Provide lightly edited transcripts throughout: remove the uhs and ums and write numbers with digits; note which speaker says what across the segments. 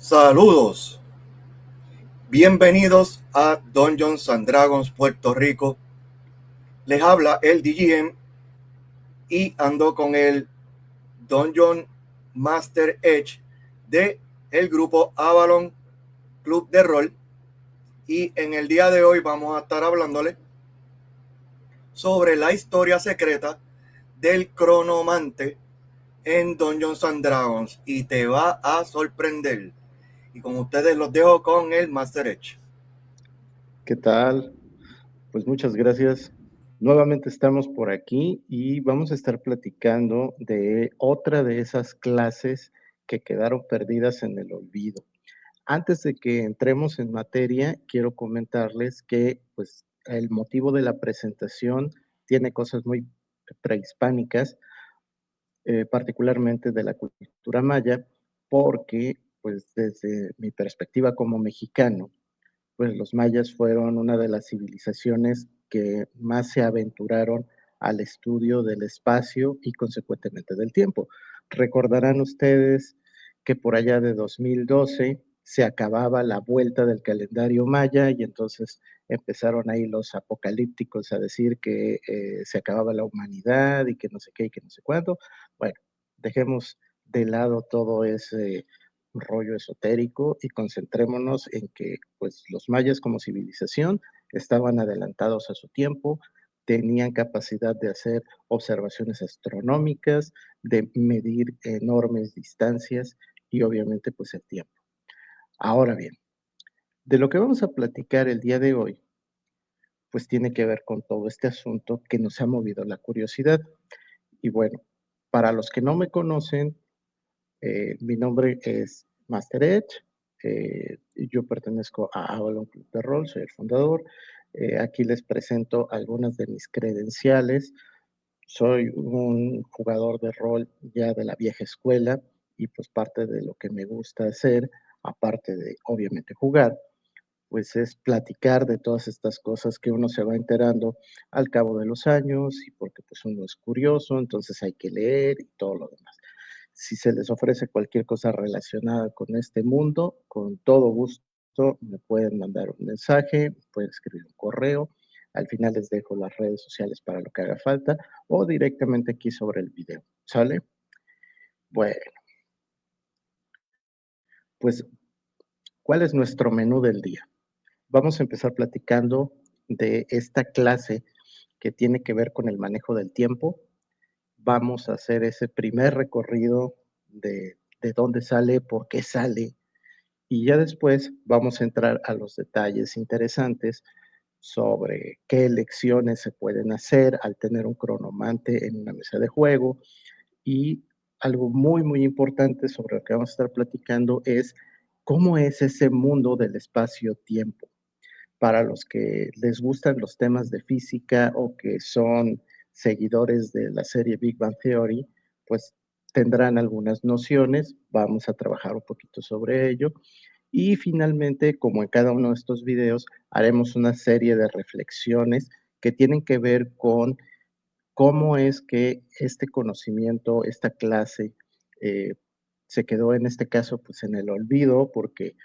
Speaker 1: Saludos, bienvenidos a Dungeons and Dragons Puerto Rico. Les habla el DGM y ando con el Dungeon Master Edge de el grupo Avalon Club de Rol. Y en el día de hoy vamos a estar hablándoles sobre la historia secreta del cronomante en Dungeons and Dragons. Y te va a sorprender. Y con ustedes los dejo con el Master Edge.
Speaker 2: ¿Qué tal? Pues muchas gracias. Nuevamente estamos por aquí y vamos a estar platicando de otra de esas clases que quedaron perdidas en el olvido. Antes de que entremos en materia, quiero comentarles que pues, el motivo de la presentación tiene cosas muy prehispánicas, particularmente de la cultura maya, porque pues desde mi perspectiva como mexicano, pues los mayas fueron una de las civilizaciones que más se aventuraron al estudio del espacio y consecuentemente del tiempo. Recordarán ustedes que por allá de 2012 se acababa la vuelta del calendario maya y entonces empezaron ahí los apocalípticos a decir que se acababa la humanidad y que no sé qué y que no sé cuánto. Bueno, dejemos de lado todo ese rollo esotérico y concentrémonos en que pues los mayas como civilización estaban adelantados a su tiempo, tenían capacidad de hacer observaciones astronómicas, de medir enormes distancias y obviamente pues el tiempo. Ahora bien, de lo que vamos a platicar el día de hoy, pues tiene que ver con todo este asunto que nos ha movido la curiosidad. Y bueno, para los que no me conocen, mi nombre es Master Edge. Yo pertenezco a Avalon Club de Rol, soy el fundador. Aquí les presento algunas de mis credenciales. Soy un jugador de rol ya de la vieja escuela y pues parte de lo que me gusta hacer, aparte de obviamente jugar, pues es platicar de todas estas cosas que uno se va enterando al cabo de los años y porque pues uno es curioso, entonces hay que leer y todo lo demás. Si se les ofrece cualquier cosa relacionada con este mundo, con todo gusto me pueden mandar un mensaje, pueden escribir un correo. Al final les dejo las redes sociales para lo que haga falta o directamente aquí sobre el video. ¿Sale? Bueno, pues, ¿cuál es nuestro menú del día? Vamos a empezar platicando de esta clase que tiene que ver con el manejo del tiempo. Vamos a hacer ese primer recorrido de dónde sale, por qué sale, y ya después vamos a entrar a los detalles interesantes sobre qué elecciones se pueden hacer al tener un cronomante en una mesa de juego. Y algo muy, muy importante sobre lo que vamos a estar platicando es cómo es ese mundo del espacio-tiempo. Para los que les gustan los temas de física o que son seguidores de la serie Big Bang Theory, pues tendrán algunas nociones, vamos a trabajar un poquito sobre ello. Y finalmente, como en cada uno de estos videos, haremos una serie de reflexiones que tienen que ver con cómo es que este conocimiento, esta clase, eh, se quedó en este caso pues en el olvido porque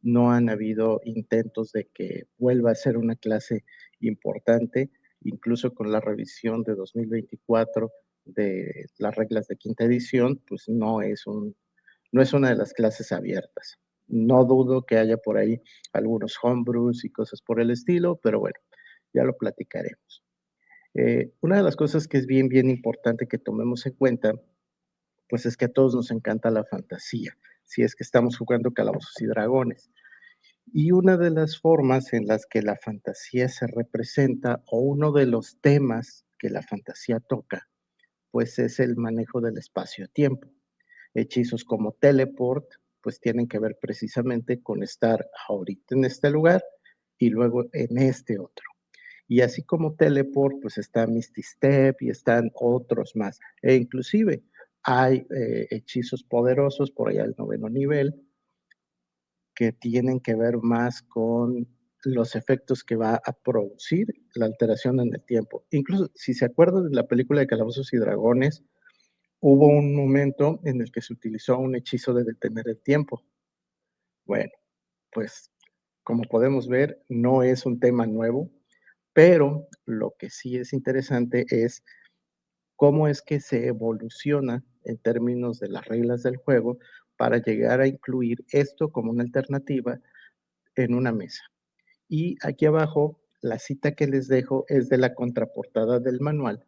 Speaker 2: no han habido intentos de que vuelva a ser una clase importante, incluso con la revisión de 2024 de las reglas de quinta edición, pues no es una de las clases abiertas. No dudo que haya por ahí algunos homebrews y cosas por el estilo, pero bueno, ya lo platicaremos. Una de las cosas que es bien, bien importante que tomemos en cuenta, pues es que a todos nos encanta la fantasía, si es que estamos jugando Calabozos y Dragones. Y una de las formas en las que la fantasía se representa, o uno de los temas que la fantasía toca, pues es el manejo del espacio-tiempo. Hechizos como teleport, pues tienen que ver precisamente con estar ahorita en este lugar y luego en este otro. Y así como teleport, pues está Misty Step y están otros más. E inclusive hay hechizos poderosos por allá al noveno nivel que tienen que ver más con los efectos que va a producir la alteración en el tiempo. Incluso, si se acuerdan de la película de Calabozos y Dragones, hubo un momento en el que se utilizó un hechizo de detener el tiempo. Bueno, pues como podemos ver, no es un tema nuevo, pero lo que sí es interesante es cómo es que se evoluciona en términos de las reglas del juego para llegar a incluir esto como una alternativa en una mesa. Y aquí abajo, la cita que les dejo es de la contraportada del manual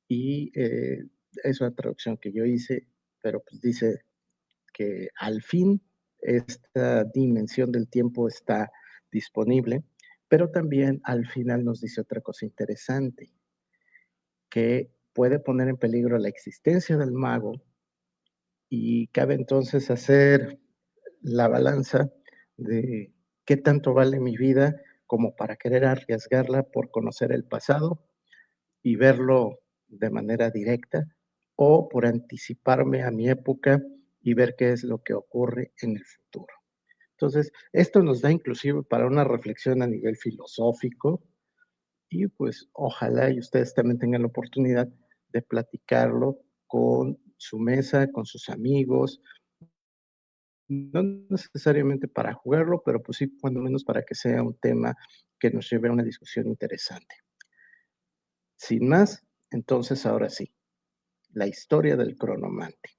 Speaker 2: y es una traducción que yo hice, pero pues dice que al fin esta dimensión del tiempo está disponible, pero también al final nos dice otra cosa interesante, que puede poner en peligro la existencia del mago y cabe entonces hacer la balanza de qué tanto vale mi vida como para querer arriesgarla por conocer el pasado y verlo de manera directa o por anticiparme a mi época y ver qué es lo que ocurre en el futuro. Entonces, esto nos da inclusive para una reflexión a nivel filosófico y pues ojalá y ustedes también tengan la oportunidad de platicarlo con su mesa, con sus amigos, no necesariamente para jugarlo, pero pues sí, cuando menos para que sea un tema que nos lleve a una discusión interesante. Sin más, entonces ahora sí, la historia del cronomante.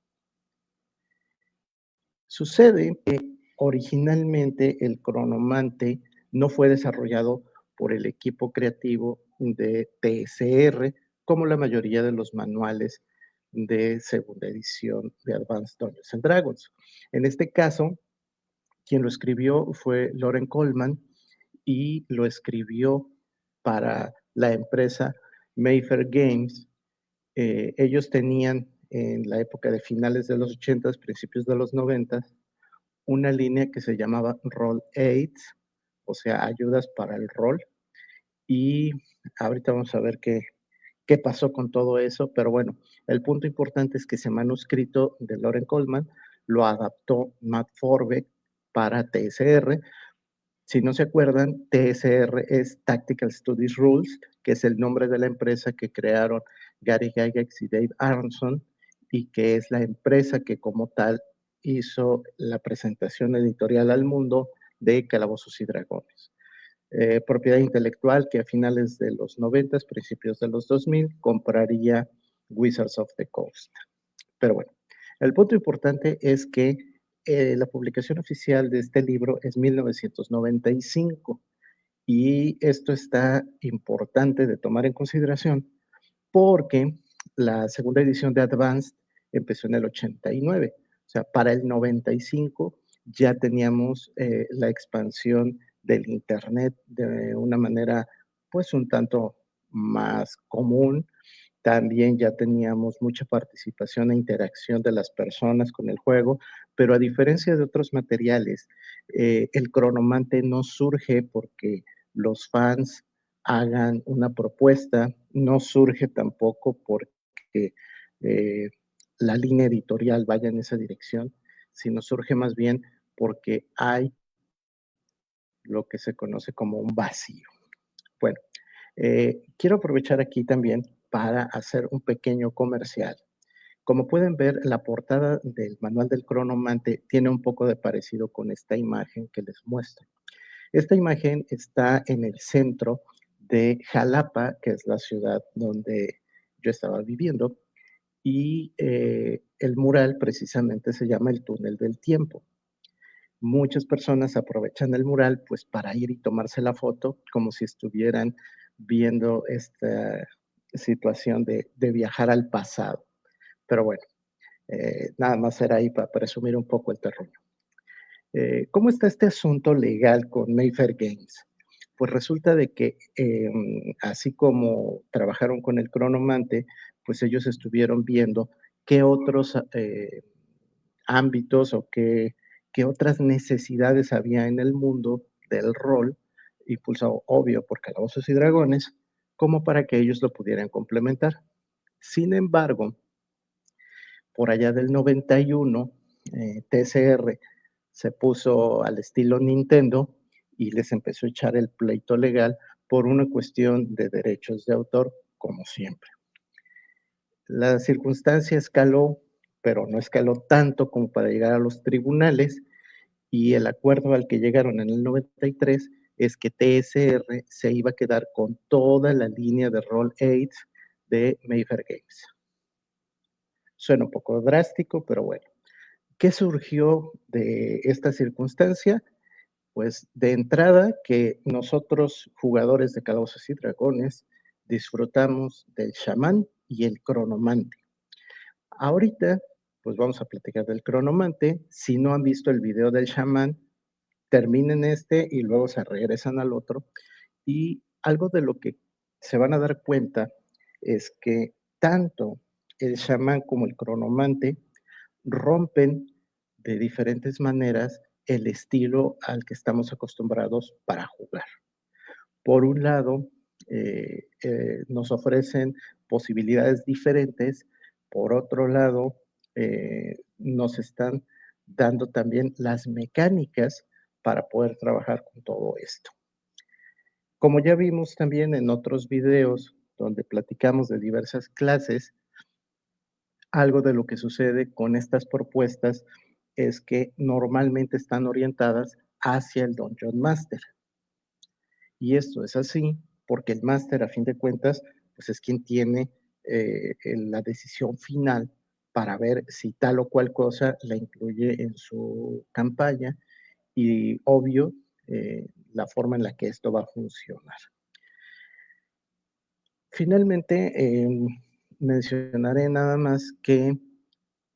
Speaker 2: Sucede que originalmente el cronomante no fue desarrollado por el equipo creativo de TSR, como la mayoría de los manuales de segunda edición de Advanced Dungeons and Dragons. En este caso, quien lo escribió fue Loren Coleman y lo escribió para la empresa Mayfair Games. Ellos tenían en la época de finales de los 80, principios de los 90, una línea que se llamaba Roll Aids, o sea, ayudas para el rol. Y ahorita vamos a ver qué pasó con todo eso, pero bueno, el punto importante es que ese manuscrito de Loren Coleman lo adaptó Matt Forbeck para TSR. Si no se acuerdan, TSR es Tactical Studies Rules, que es el nombre de la empresa que crearon Gary Gygax y Dave Aronson, y que es la empresa que como tal hizo la presentación editorial al mundo de Calabozos y Dragones. Propiedad intelectual que a finales de los 90, principios de los 2000, compraría Wizards of the Coast. Pero bueno, el punto importante es que la publicación oficial de este libro es 1995 y esto está importante de tomar en consideración porque la segunda edición de Advanced empezó en el 89. O sea, para el 95 ya teníamos la expansión del Internet de una manera pues un tanto más común. También ya teníamos mucha participación e interacción de las personas con el juego, pero a diferencia de otros materiales, el cronomante no surge porque los fans hagan una propuesta, no surge tampoco porque eh, la línea editorial vaya en esa dirección, sino surge más bien porque hay lo que se conoce como un vacío. Bueno, quiero aprovechar aquí también para hacer un pequeño comercial. Como pueden ver, la portada del manual del cronomante tiene un poco de parecido con esta imagen que les muestro. Esta imagen está en el centro de Jalapa, que es la ciudad donde yo estaba viviendo, y el mural precisamente se llama el Túnel del Tiempo. Muchas personas aprovechan el mural pues para ir y tomarse la foto como si estuvieran viendo esta situación de viajar al pasado. Pero bueno, nada más era ahí para presumir un poco el terreno. ¿Cómo está este asunto legal con Mayfair Games? Pues resulta de que así como trabajaron con el cronomante, pues ellos estuvieron viendo qué otros ámbitos o qué otras necesidades había en el mundo del rol, impulsado obvio por Calabozos y Dragones, como para que ellos lo pudieran complementar. Sin embargo, por allá del 91, TCR se puso al estilo Nintendo y les empezó a echar el pleito legal por una cuestión de derechos de autor, como siempre. La circunstancia escaló, pero no escaló tanto como para llegar a los tribunales y el acuerdo al que llegaron en el 93 es que TSR se iba a quedar con toda la línea de Roll 8 de Mayfair Games. Suena un poco drástico, pero bueno. ¿Qué surgió de esta circunstancia? Pues de entrada que nosotros, jugadores de Calabozos y Dragones, disfrutamos del chamán y el cronomante. Ahorita, pues vamos a platicar del cronomante. Si no han visto el video del chamán, terminen este y luego se regresan al otro. Y algo de lo que se van a dar cuenta es que tanto el chamán como el cronomante rompen de diferentes maneras el estilo al que estamos acostumbrados para jugar. Por un lado, nos ofrecen posibilidades diferentes, por otro lado, nos están dando también las mecánicas para poder trabajar con todo esto. Como ya vimos también en otros videos donde platicamos de diversas clases, algo de lo que sucede con estas propuestas es que normalmente están orientadas hacia el Dungeon Master. Y esto es así porque el Master, a fin de cuentas, pues es quien tiene la decisión final para ver si tal o cual cosa la incluye en su campaña y, obvio, la forma en la que esto va a funcionar. Finalmente, mencionaré nada más que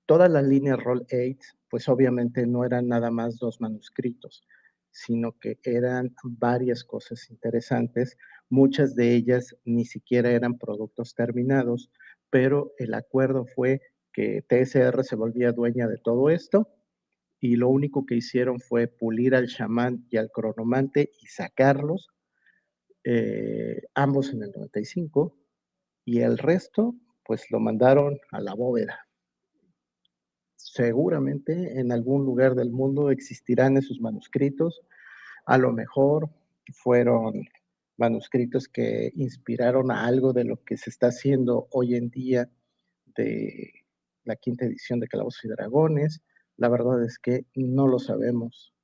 Speaker 2: toda la línea Roll8, pues obviamente no eran nada más 2 manuscritos, sino que eran varias cosas interesantes. Muchas de ellas ni siquiera eran productos terminados, pero el acuerdo fue que TSR se volvía dueña de todo esto y lo único que hicieron fue pulir al chamán y al cronomante y sacarlos, ambos en el 95, y el resto pues lo mandaron a la bóveda. Seguramente en algún lugar del mundo existirán esos manuscritos. A lo mejor fueron manuscritos que inspiraron a algo de lo que se está haciendo hoy en día de la quinta edición de Calabozos y Dragones. La verdad es que no lo sabemos.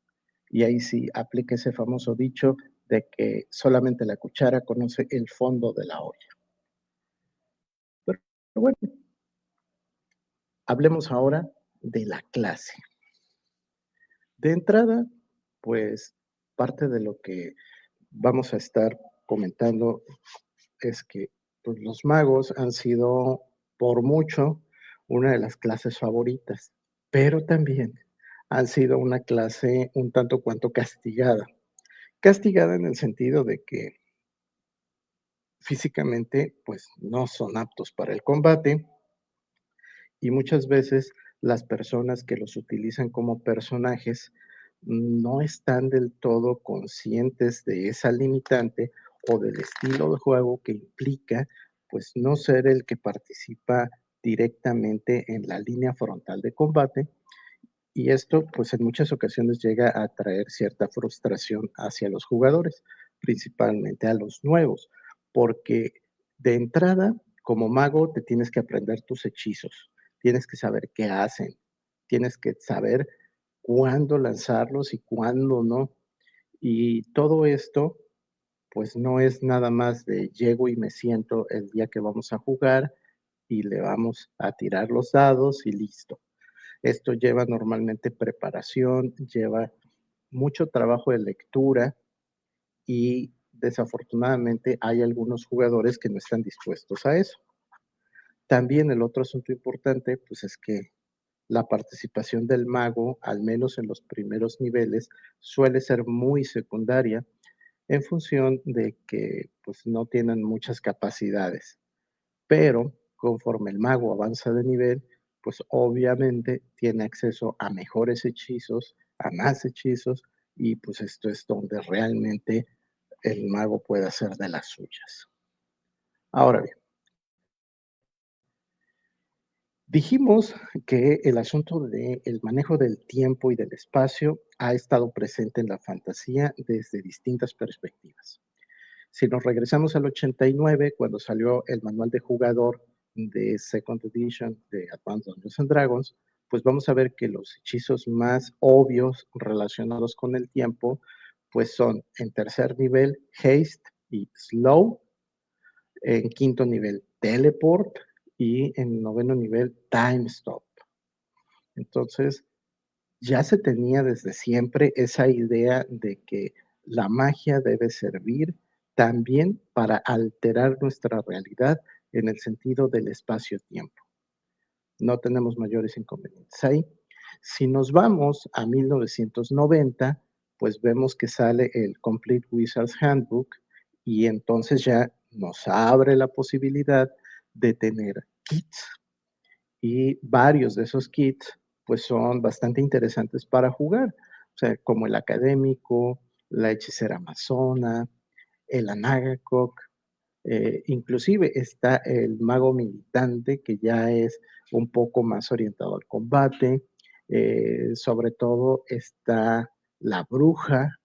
Speaker 2: Y ahí sí aplica ese famoso dicho de que solamente la cuchara conoce el fondo de la olla. Pero bueno, hablemos ahora de la clase. De entrada, pues parte de lo que vamos a estar comentando es que pues, los magos han sido por mucho una de las clases favoritas, pero también han sido una clase un tanto cuanto castigada. Castigada en el sentido de que físicamente pues no son aptos para el combate y muchas veces las personas que los utilizan como personajes no están del todo conscientes de esa limitante o del estilo de juego que implica pues no ser el que participa directamente en la línea frontal de combate, y esto pues en muchas ocasiones llega a traer cierta frustración hacia los jugadores, principalmente a los nuevos, porque de entrada como mago te tienes que aprender tus hechizos, tienes que saber qué hacen, tienes que saber cuándo lanzarlos y cuándo no. Y todo esto pues no es nada más de llego y me siento el día que vamos a jugar y le vamos a tirar los dados y listo. Esto lleva normalmente preparación, lleva mucho trabajo de lectura y desafortunadamente hay algunos jugadores que no están dispuestos a eso. También el otro asunto importante, pues es que la participación del mago, al menos en los primeros niveles, suele ser muy secundaria en función de que pues no tienen muchas capacidades. Pero conforme el mago avanza de nivel, pues obviamente tiene acceso a mejores hechizos, a más hechizos, y pues esto es donde realmente el mago puede hacer de las suyas. Ahora bien, dijimos que el asunto del manejo del tiempo y del espacio ha estado presente en la fantasía desde distintas perspectivas. Si nos regresamos al 89, cuando salió el manual de jugador de Second Edition de Advanced Dungeons and Dragons, pues vamos a ver que los hechizos más obvios relacionados con el tiempo, pues son en tercer nivel Haste y Slow, en quinto nivel Teleport y en noveno nivel Time Stop. Entonces, ya se tenía desde siempre esa idea de que la magia debe servir también para alterar nuestra realidad en el sentido del espacio-tiempo. No tenemos mayores inconvenientes ahí. Si nos vamos a 1990, pues vemos que sale el Complete Wizard's Handbook y entonces ya nos abre la posibilidad de tener kits y varios de esos kits pues son bastante interesantes para jugar, o sea, como el académico, la hechicera amazona, el Anagakok, inclusive está el mago militante, que ya es un poco más orientado al combate. Sobre todo está la bruja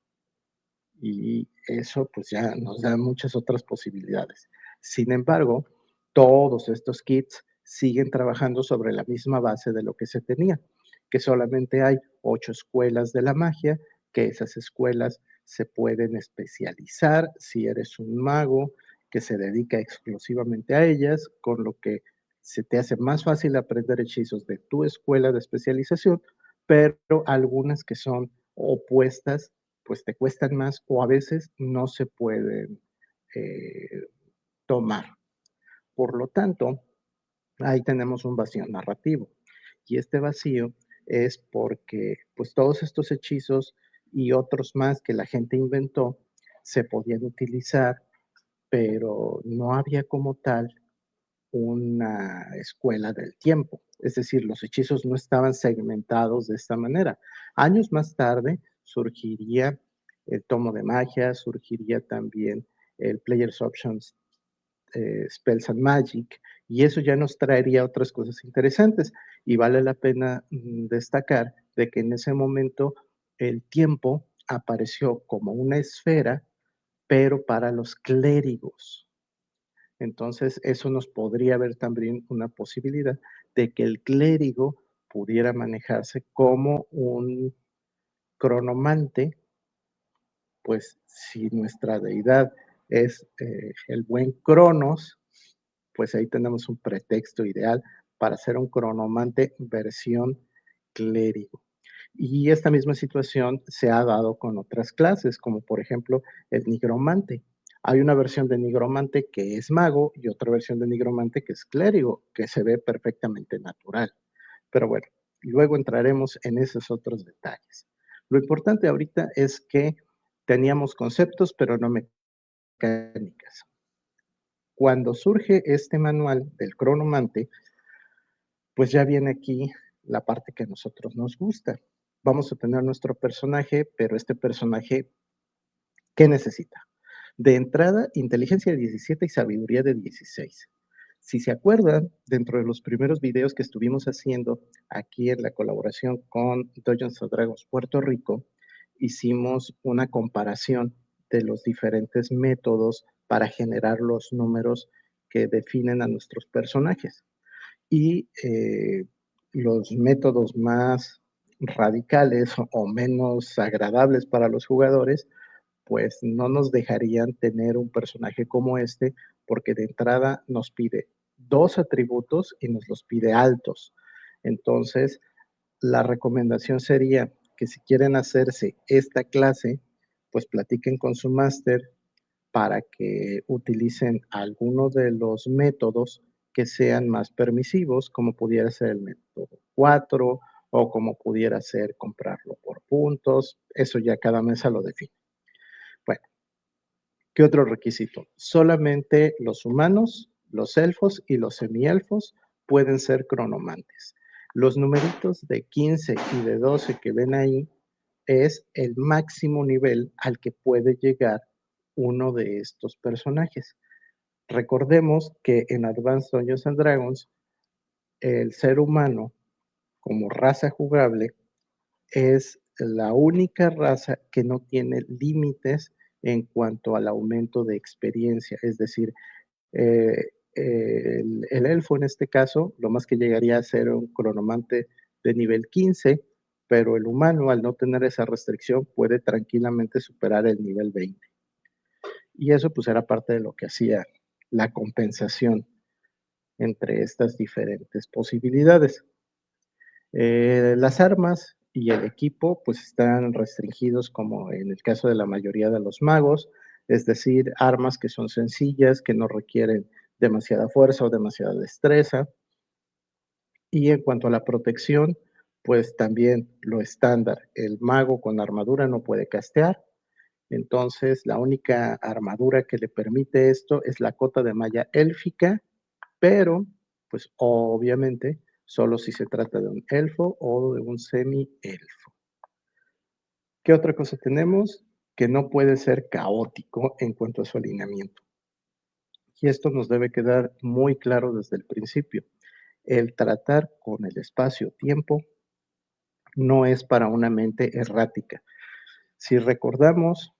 Speaker 2: y eso pues ya nos da muchas otras posibilidades. Sin embargo, todos estos kits siguen trabajando sobre la misma base de lo que se tenía, que solamente hay 8 escuelas de la magia, que esas escuelas se pueden especializar si eres un mago que se dedica exclusivamente a ellas, con lo que se te hace más fácil aprender hechizos de tu escuela de especialización, pero algunas que son opuestas pues te cuestan más o a veces no se pueden eh, tomar. Por lo tanto, ahí tenemos un vacío narrativo. Y este vacío es porque pues todos estos hechizos y otros más que la gente inventó se podían utilizar, pero no había como tal una escuela del tiempo. Es decir, los hechizos no estaban segmentados de esta manera. Años más tarde surgiría el tomo de magia, surgiría también el Player's Options Spells and Magic, y eso ya nos traería otras cosas interesantes. Y vale la pena destacar de que en ese momento el tiempo apareció como una esfera, pero para los clérigos. Entonces, eso nos podría ver también una posibilidad de que el clérigo pudiera manejarse como un cronomante, pues si nuestra deidad es el buen Cronos, pues ahí tenemos un pretexto ideal para hacer un cronomante versión clérigo. Y esta misma situación se ha dado con otras clases, como por ejemplo el nigromante. Hay una versión de nigromante que es mago y otra versión de nigromante que es clérigo, que se ve perfectamente natural. Pero bueno, luego entraremos en esos otros detalles. Lo importante ahorita es que teníamos conceptos, pero no mecánicas. Cuando surge este manual del cronomante, pues ya viene aquí la parte que a nosotros nos gusta. Vamos a tener nuestro personaje, pero este personaje, ¿qué necesita? De entrada, inteligencia de 17 y sabiduría de 16. Si se acuerdan, dentro de los primeros videos que estuvimos haciendo aquí en la colaboración con Dungeons & Dragons Puerto Rico, hicimos una comparación de los diferentes métodos para generar los números que definen a nuestros personajes. Y los métodos más radicales o menos agradables para los jugadores, pues no nos dejarían tener un personaje como este, porque de entrada nos pide 2 atributos y nos los pide altos. Entonces, la recomendación sería que si quieren hacerse esta clase, pues platiquen con su máster para que utilicen algunos de los métodos que sean más permisivos, como pudiera ser el método 4 o como pudiera ser comprarlo por puntos. Eso ya cada mesa lo define. Bueno, ¿qué otro requisito? Solamente los humanos, los elfos y los semielfos pueden ser cronomantes. Los numeritos de 15 y de 12 que ven ahí es el máximo nivel al que puede llegar uno de estos personajes. Recordemos que en Advanced Dungeons and Dragons, el ser humano como raza jugable es la única raza que no tiene límites en cuanto al aumento de experiencia. Es decir, el elfo en este caso, lo más que llegaría a ser un cronomante de nivel 15, pero el humano, al no tener esa restricción, puede tranquilamente superar el nivel 20. Y eso pues era parte de lo que hacía la compensación entre estas diferentes posibilidades. Las armas y el equipo pues están restringidos como en el caso de la mayoría de los magos, es decir, armas que son sencillas, que no requieren demasiada fuerza o demasiada destreza. Y en cuanto a la protección, pues también lo estándar, el mago con armadura no puede castear, entonces la única armadura que le permite esto es la cota de malla élfica, pero pues obviamente solo si se trata de un elfo o de un semi-elfo. ¿Qué otra cosa tenemos? Que no puede ser caótico en cuanto a su alineamiento. Y esto nos debe quedar muy claro desde el principio. El tratar con el espacio-tiempo no es para una mente errática. Si recordamos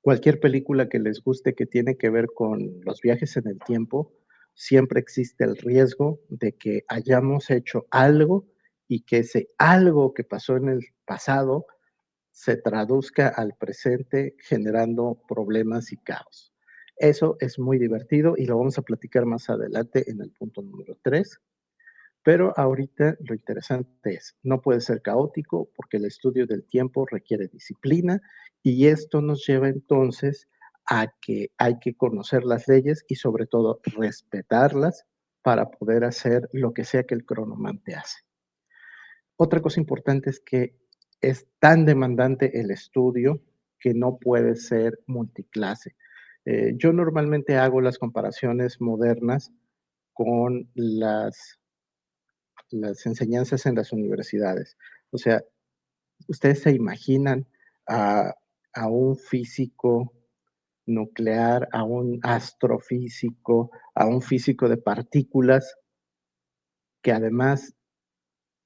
Speaker 2: cualquier película que les guste que tiene que ver con los viajes en el tiempo, siempre existe el riesgo de que hayamos hecho algo y que ese algo que pasó en el pasado se traduzca al presente generando problemas y caos. Eso es muy divertido y lo vamos a platicar más adelante en el punto número 3. Pero ahorita lo interesante es, no puede ser caótico porque el estudio del tiempo requiere disciplina y esto nos lleva entonces a que hay que conocer las leyes y sobre todo respetarlas para poder hacer lo que sea que el cronomante hace. Otra cosa importante es que es tan demandante el estudio que no puede ser multiclase. Yo normalmente hago las comparaciones modernas con las enseñanzas en las universidades. O sea, ¿ustedes se imaginan a, a un físico nuclear, a un astrofísico, a un físico de partículas que además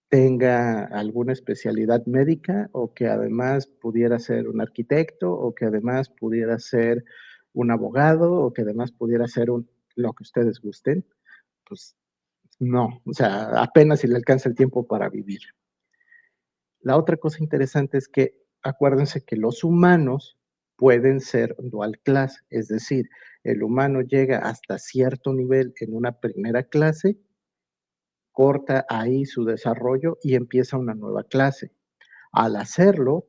Speaker 2: tenga alguna especialidad médica o que además pudiera ser un arquitecto o que además pudiera ser un abogado o que además pudiera ser lo que ustedes gusten? Pues no, o sea, apenas si le alcanza el tiempo para vivir. La otra cosa interesante es que acuérdense que los humanos pueden ser dual class, es decir, el humano llega hasta cierto nivel en una primera clase, corta ahí su desarrollo y empieza una nueva clase. Al hacerlo,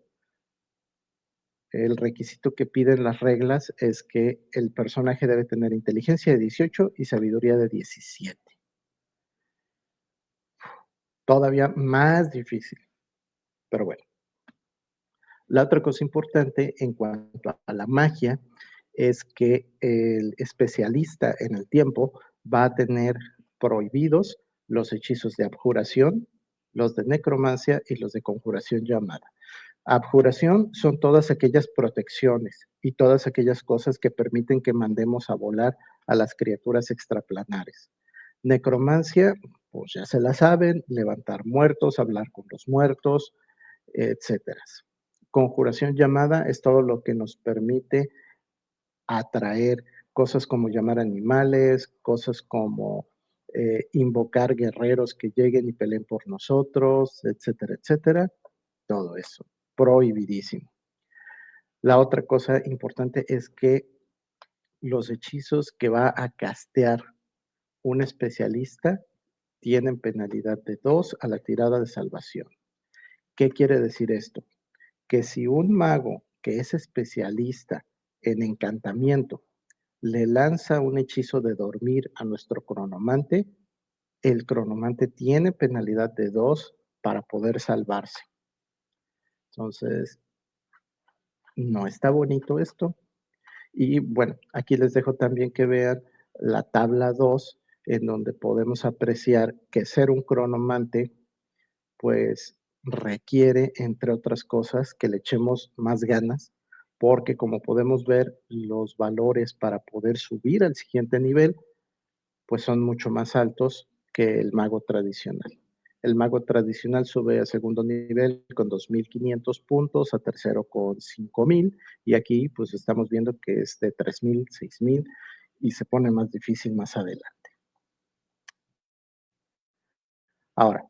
Speaker 2: el requisito que piden las reglas es que el personaje debe tener inteligencia de 18 y sabiduría de 17. Todavía más difícil, pero bueno. La otra cosa importante en cuanto a la magia es que el especialista en el tiempo va a tener prohibidos los hechizos de abjuración, los de necromancia y los de conjuración llamada. Abjuración son todas aquellas protecciones y todas aquellas cosas que permiten que mandemos a volar a las criaturas extraplanares. Necromancia, pues ya se la saben, levantar muertos, hablar con los muertos, etcétera. Conjuración llamada es todo lo que nos permite atraer cosas como llamar animales, cosas como invocar guerreros que lleguen y peleen por nosotros, etcétera, etcétera. Todo eso, prohibidísimo. La otra cosa importante es que los hechizos que va a castear un especialista tienen penalidad de 2 a la tirada de salvación. ¿Qué quiere decir esto? Que si un mago que es especialista en encantamiento le lanza un hechizo de dormir a nuestro cronomante, el cronomante tiene penalidad de 2 para poder salvarse. Entonces, no está bonito esto. Y bueno, aquí les dejo también que vean la tabla 2, en donde podemos apreciar que ser un cronomante, pues requiere, entre otras cosas, que le echemos más ganas, porque como podemos ver, los valores para poder subir al siguiente nivel, pues son mucho más altos que el mago tradicional. El mago tradicional sube a segundo nivel con 2.500 puntos, a tercero con 5.000 y aquí pues estamos viendo que es de 3.000, 6.000 y se pone más difícil más adelante. Ahora,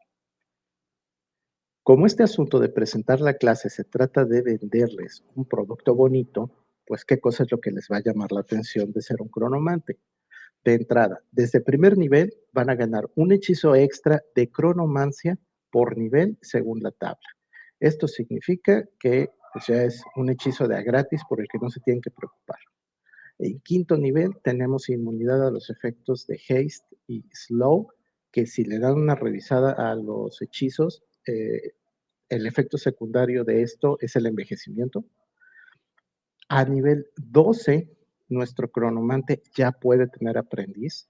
Speaker 2: Como este asunto de presentar la clase se trata de venderles un producto bonito, pues qué cosa es lo que les va a llamar la atención de ser un cronomante. De entrada, desde primer nivel van a ganar un hechizo extra de cronomancia por nivel según la tabla. Esto significa que pues, ya es un hechizo de a gratis por el que no se tienen que preocupar. En quinto nivel tenemos inmunidad a los efectos de haste y slow, que si le dan una revisada a los hechizos, el efecto secundario de esto es el envejecimiento. A nivel 12, nuestro cronomante ya puede tener aprendiz.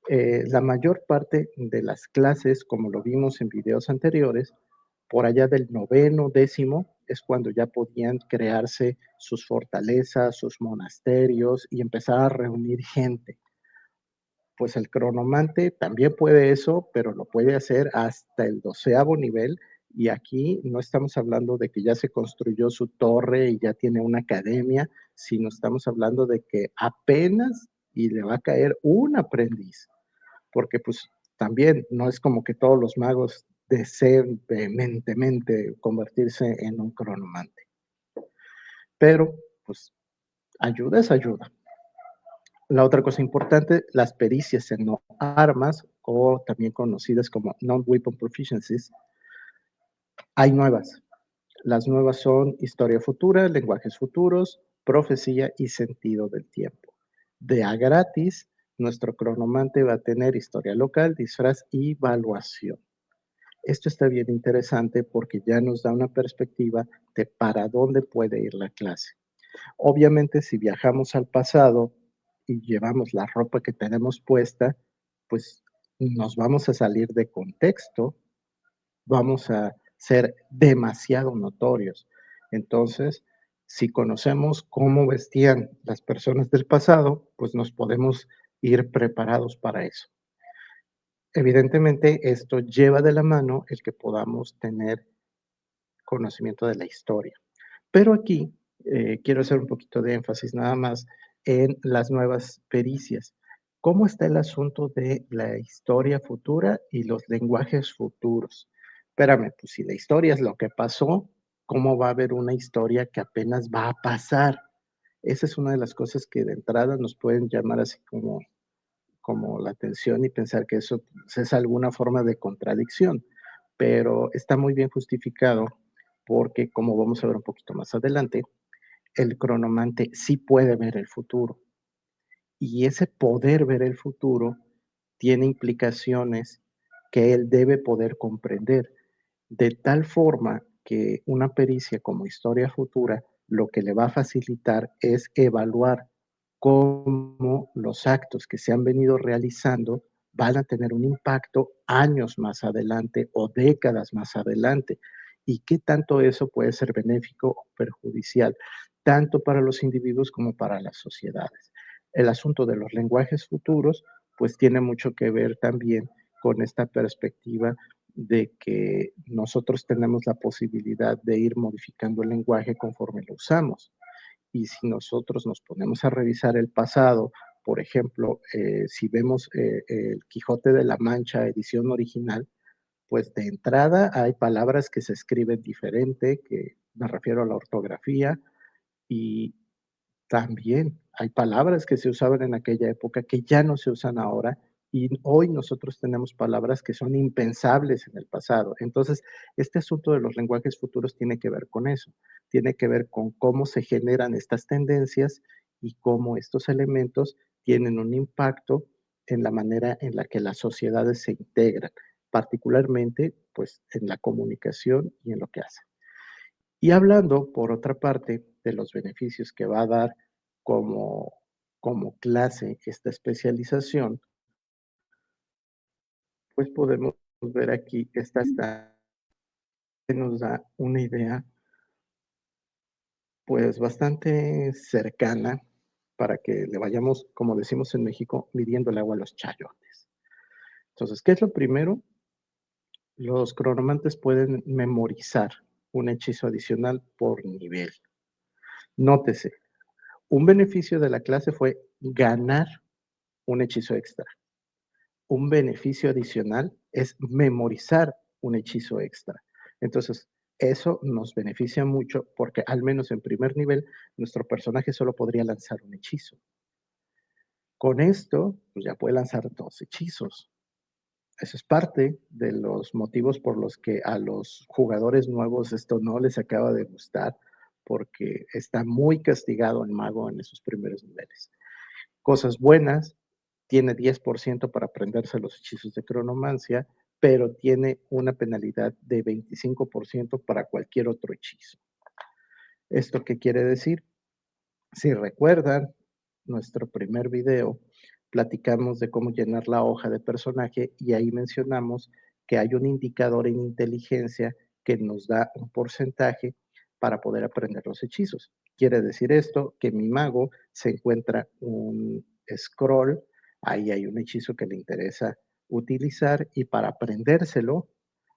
Speaker 2: La mayor parte de las clases, como lo vimos en videos anteriores, por allá del noveno, décimo, es cuando ya podían crearse sus fortalezas, sus monasterios y empezar a reunir gente. Pues el cronomante también puede eso, pero lo puede hacer hasta el 12º nivel. Y aquí no estamos hablando de que ya se construyó su torre y ya tiene una academia, sino estamos hablando de que apenas y le va a caer un aprendiz, porque pues también no es como que todos los magos deseen vehementemente convertirse en un cronomante. Pero pues ayuda es ayuda. La otra cosa importante, las pericias en no armas, o también conocidas como non-weapon proficiencies, hay nuevas. Las nuevas son historia futura, lenguajes futuros, profecía y sentido del tiempo. De a gratis, nuestro cronomante va a tener historia local, disfraz y evaluación. Esto está bien interesante porque ya nos da una perspectiva de para dónde puede ir la clase. Obviamente, si viajamos al pasado y llevamos la ropa que tenemos puesta, pues nos vamos a salir de contexto, vamos a ser demasiado notorios. Entonces, si conocemos cómo vestían las personas del pasado, pues nos podemos ir preparados para eso. Evidentemente, esto lleva de la mano el que podamos tener conocimiento de la historia. Pero aquí quiero hacer un poquito de énfasis nada más en las nuevas pericias. ¿Cómo está el asunto de la historia futura y los lenguajes futuros? Espérame, pues si la historia es lo que pasó, ¿cómo va a haber una historia que apenas va a pasar? Esa es una de las cosas que de entrada nos pueden llamar así como la atención y pensar que eso pues, es alguna forma de contradicción, pero está muy bien justificado porque, como vamos a ver un poquito más adelante, el cronomante sí puede ver el futuro y ese poder ver el futuro tiene implicaciones que él debe poder comprender, de tal forma que una pericia como historia futura lo que le va a facilitar es evaluar cómo los actos que se han venido realizando van a tener un impacto años más adelante o décadas más adelante y qué tanto eso puede ser benéfico o perjudicial, tanto para los individuos como para las sociedades. El asunto de los lenguajes futuros, pues tiene mucho que ver también con esta perspectiva de que nosotros tenemos la posibilidad de ir modificando el lenguaje conforme lo usamos. Y si nosotros nos ponemos a revisar el pasado, por ejemplo, si vemos el Quijote de la Mancha, edición original, pues de entrada hay palabras que se escriben diferente, que me refiero a la ortografía, y también hay palabras que se usaban en aquella época que ya no se usan ahora y hoy nosotros tenemos palabras que son impensables en el pasado. Entonces, este asunto de los lenguajes futuros tiene que ver con eso, tiene que ver con cómo se generan estas tendencias y cómo estos elementos tienen un impacto en la manera en la que las sociedades se integran, particularmente pues en la comunicación y en lo que hacen. Y hablando, por otra parte, de los beneficios que va a dar como, como clase esta especialización, pues podemos ver aquí, esta nos da una idea pues bastante cercana para que le vayamos, como decimos en México, midiendo el agua a los chayotes. Entonces, ¿qué es lo primero? Los cronomantes pueden memorizar un hechizo adicional por nivel. Nótese, un beneficio de la clase fue ganar un hechizo extra. Un beneficio adicional es memorizar un hechizo extra. Entonces, eso nos beneficia mucho porque al menos en primer nivel, nuestro personaje solo podría lanzar un hechizo. Con esto, pues ya puede lanzar 2 hechizos. Eso es parte de los motivos por los que a los jugadores nuevos esto no les acaba de gustar, porque está muy castigado el mago en esos primeros niveles. Cosas buenas, tiene 10% para aprenderse los hechizos de cronomancia, pero tiene una penalidad de 25% para cualquier otro hechizo. ¿Esto qué quiere decir? Si recuerdan nuestro primer video, platicamos de cómo llenar la hoja de personaje y ahí mencionamos que hay un indicador en inteligencia que nos da un porcentaje para poder aprender los hechizos. Quiere decir esto que mi mago se encuentra un scroll, ahí hay un hechizo que le interesa utilizar y para aprendérselo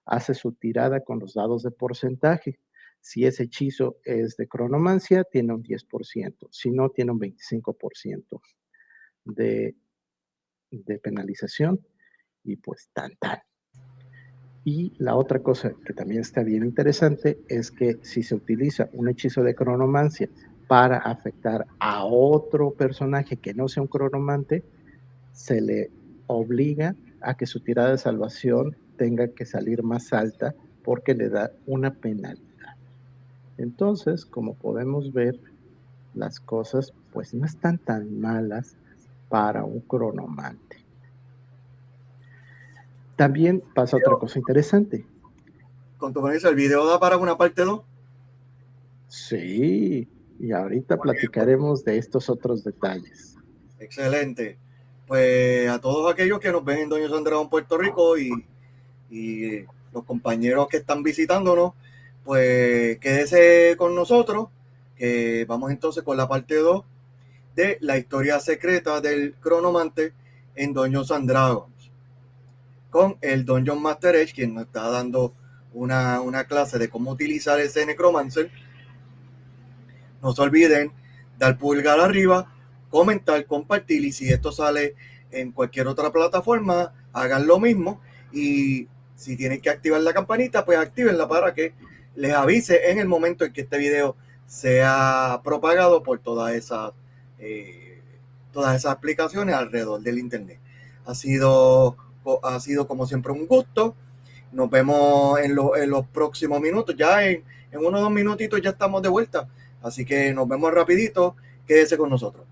Speaker 2: hace su tirada con los dados de porcentaje. Si ese hechizo es de cronomancia, tiene un 10%, si no, tiene un 25% de, de penalización y pues tan tan. Y la otra cosa que también está bien interesante es que si se utiliza un hechizo de cronomancia para afectar a otro personaje que no sea un cronomante, se le obliga a que su tirada de salvación tenga que salir más alta porque le da una penalidad. Entonces, como podemos ver, las cosas pues no están tan malas para un cronomante. También pasa otra cosa interesante.
Speaker 1: Con tu permiso, ¿el video da para una parte 2?
Speaker 2: Sí, y ahorita platicaremos de estos otros detalles.
Speaker 1: Excelente. Pues a todos aquellos que nos ven en Doña Sandragón, Puerto Rico y los compañeros que están visitándonos, pues quédese con nosotros, que vamos entonces con la parte 2 de la historia secreta del cronomante en Dungeons and Dragons, con el Dungeon Master Edge, quien nos está dando una clase de cómo utilizar ese Necromancer. No se olviden dar pulgar arriba, comentar, compartir, y si esto sale en cualquier otra plataforma, hagan lo mismo, y si tienen que activar la campanita, pues actívenla para que les avise en el momento en que este video sea propagado por todas esas aplicaciones alrededor del internet. Ha sido como siempre un gusto. Nos vemos en los próximos minutos. Ya en unos 2 minutitos ya estamos de vuelta. Así que nos vemos rapidito. Quédese con nosotros.